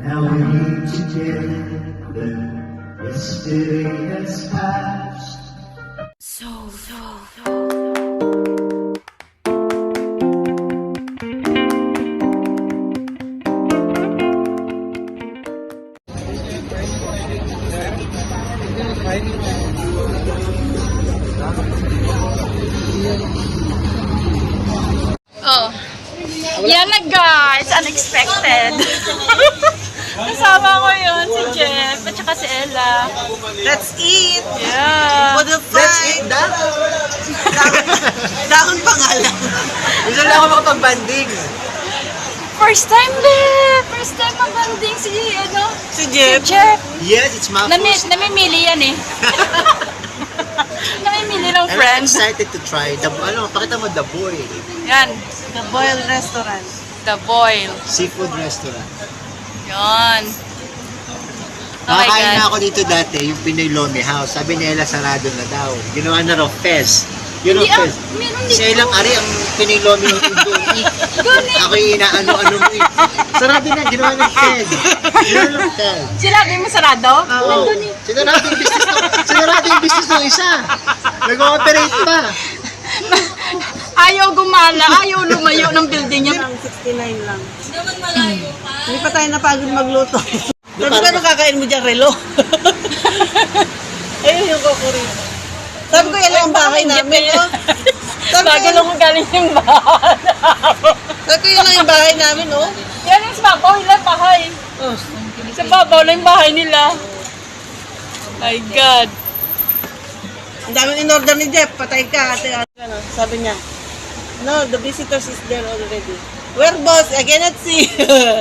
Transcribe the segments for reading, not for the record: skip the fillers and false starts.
Now we're here together. Yesterday has passed. Oh. Yan na guys, unexpected. Kasama ko yun, si Jeff, at saka si Ella. Let's eat! Yeah. For the fight! Dahon pangalan. Gusto na ako makapag-banding. First time, babe! First time mag-banding si, Si si Jeff. Jeff. Yes, it's my first. Namimili yan eh. Namimili ng I'm friends. excited to try. Pakita mo the boy. Yan, The Boil Restaurant. the boil. Seafood restaurant. Yan. Oh my Nakakain na God. ako dito dati, yung Pinoy Lomi House. Sabi ni Ella, sarado na daw. Ginawa na raw Fez. You know Hindi Fez? meron Sa dito. ilang ari ang Pinoy Lomi yung doon. Ako yung inaano-ano mo. Sarado na, ginawa ng Fez. Ginawa ng Fez. Sinabi mo sarado? Oo. Nandun eh. Sinarado yung business ng isa. Nag-ooperate pa. Ayaw gumala, ayaw lumayo ng building niya. 69 lang. Hindi pa tayo napagod magluto. Sabi ko, kakain mo dyan, relo? Ayun yung kukurin. Sabi ko, yan lang ang bahay namin, oh. Sabi Bagal ko, ako galing yung bahay. sabi ko, yan lang yung bahay namin, oh. Yan yung sa babaw nila bahay. Oh. Sa babaw lang yung bahay nila. My God. Ang daming in-order ni Jeff, patay ka, ate. Ano, sabi niya, no, the visitors is there already. Where, boss? I cannot see.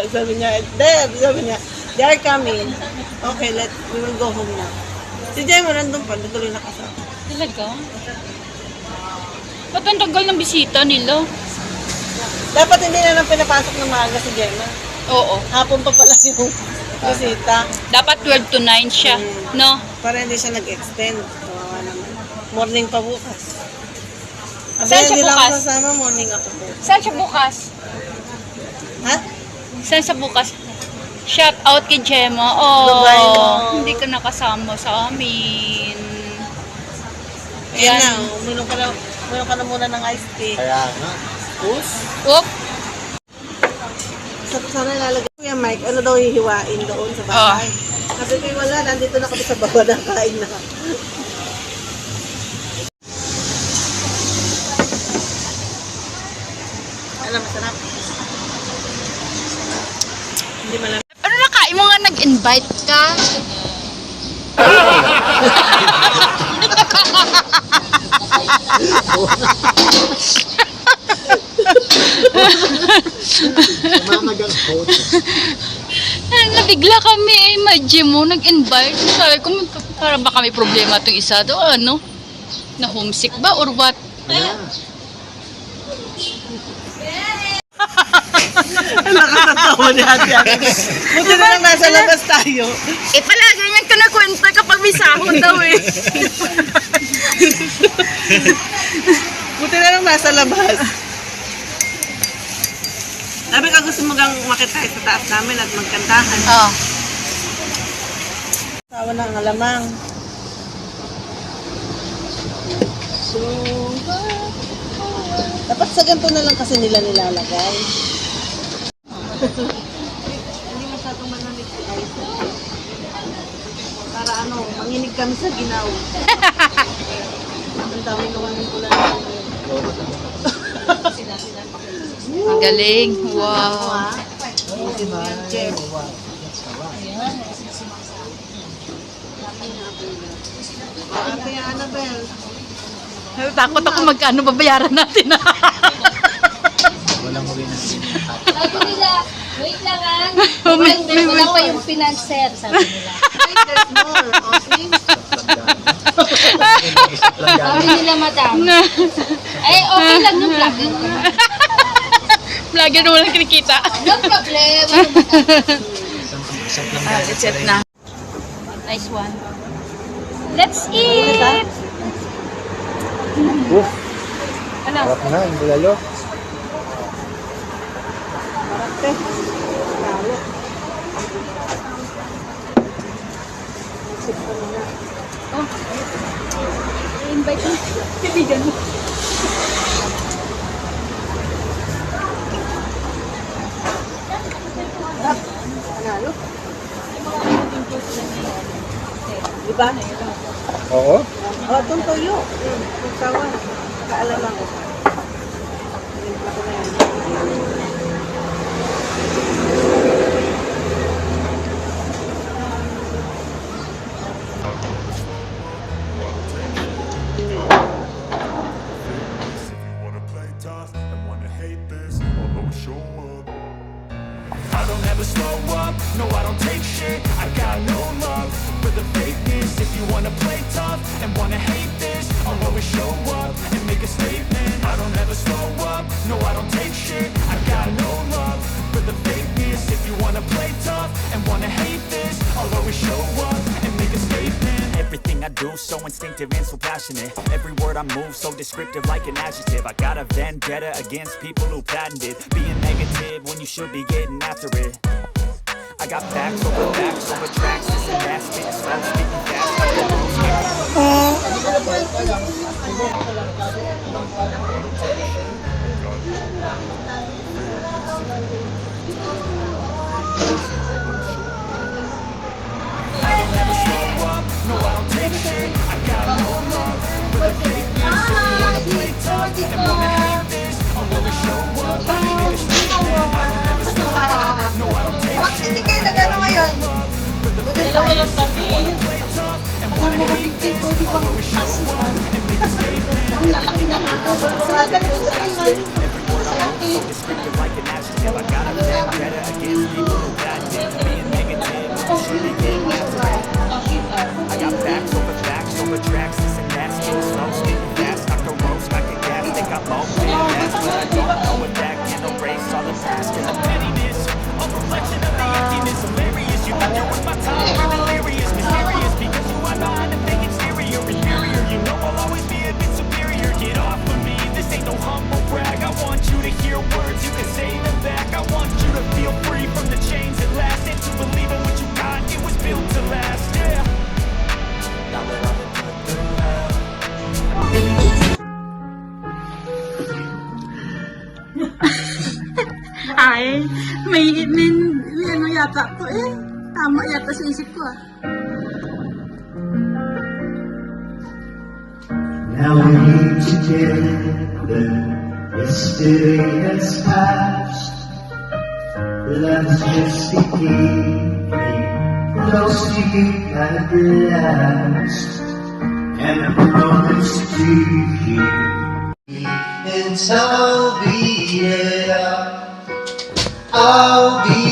Sabi niya, there. Sabi niya, they are coming. Okay, we will go home now. Si Jeff, nandun pa, natuloy na kasama. Talaga? Ba't ang tagal ng bisita nila? Dapat hindi na lang pinapasok ng maaga si Gemma. Oo. Hapon pa pala yung bisita. Dapat 12 to 9 siya. No? Para hindi siya nag-extend. Kawawa naman. Morning pa bukas. Saan siya Hindi lang bukas? ako sasama, morning ako po. Saan siya bukas? Ha? Saan sa bukas? Shout out kay Gemma. Oh, Dubai, no? hindi ka nakasama sa amin. Ayan na, Ayan. uminom ka na muna ng iced tea. Kaya nga. Us? Oop. Sana lalagay ko yung mic, ano daw hihiwain doon sa bahay. Sabi ko, wala, nandito na kami sa baba na kain na. Alam, masarap. Hindi malamig. Ano na kain mo nga nag-invite ka? Mamagang coach. Nabigla kami eh. Imagine mo, nag-invite. Sabi ko, para ba kami problema itong isa do? Ano? Na homesick ba or what? Yeah. Nakakatawa ni Ate Ate. Buti na lang nasa labas tayo. Eh palagi niyang kinakwenta kapag may sahod daw eh. Buti na lang nasa labas. Sabi ka gusto mo gang makita sa taas namin at magkantahan. Oh. Tawa ng alamang. Dapat sa ganito na lang kasi nila nilalagay. Hindi masyadong manamig si Ice. Para ano, manginig kami sa ginaw. Ang dami naman ng ulan. Ang galing. Wow. Jeff. Ate Annabelle. Takot ako magkano babayaran natin. Walang huli na Sabi nila, wait lang wala pa yung financer, sabi nila. Wait, there's more. Okay? Sabi nila, madam. Ay, okay lang yung vlogger. Vlogger na walang kinikita. No problem. It's it na. Nice one. Let's eat! Ano? Harap na, ang bulalo. Ganun. Panalo. Diba? Oo. Oh, itong toyo. Yung sawa. Kaalaman ko. Timpla ko na yan. Wanna play tough and wanna hate this, I'll always show up. I don't ever slow up, no I don't take shit. I got no love for the fakeness. If you wanna play tough and wanna hate this, I'll always show up and make a statement. I don't ever slow up, no I don't take shit. I got no love for the fakeness. If you wanna play tough and wanna hate this, I'll always show up and make a statement. Everything I do so instinctive and so passionate. Every word I move so descriptive like an adjective. I got a vendetta against people who patented being negative when you should be getting after it. I got facts over tracks. This and that, spitting slow, speaking fast. I don't ever slow up, no I don't take shit. I got no love for the fakeness. If you wanna play tough and wanna hate this, I'll always show up and make a statement. I don't ever slow up, no I don't take shit. Hindi kayo nagano ngayon. Dalawa lang kami. Ang magiging tipo, di ba? Ang lalaki na mga kabasada ko sa kanyan. Descriptive like an adjective. I got a vendetta against people who patented being negative. Should be getting after it. I got facts over tracks. This and that, spitting slow, speaking fast. Knock the ropes, knock the gas. Think I'm open and fast, but I don't know if that can erase all the past. And the pettiness, a reflection of the emptiness. Hilarious, you think you're worth my time. You're delirious, mysterious, because you are behind a fake exterior. Inferior, you know I'll always be a bit superior. Get off of me, this ain't no humble brag. I want you to hear words, you can say them back. I want you to feel free from the chains at last, and to believe in what you got, it was built to last, yeah. Now that I've been put through hell. Ay, may ano yata to eh. Tama yata sa isip ko ah. Now we're here together. Yesterday has passed. Love's just beginning. Close to you at last. And I promise to you. And so I'll be there. I'll be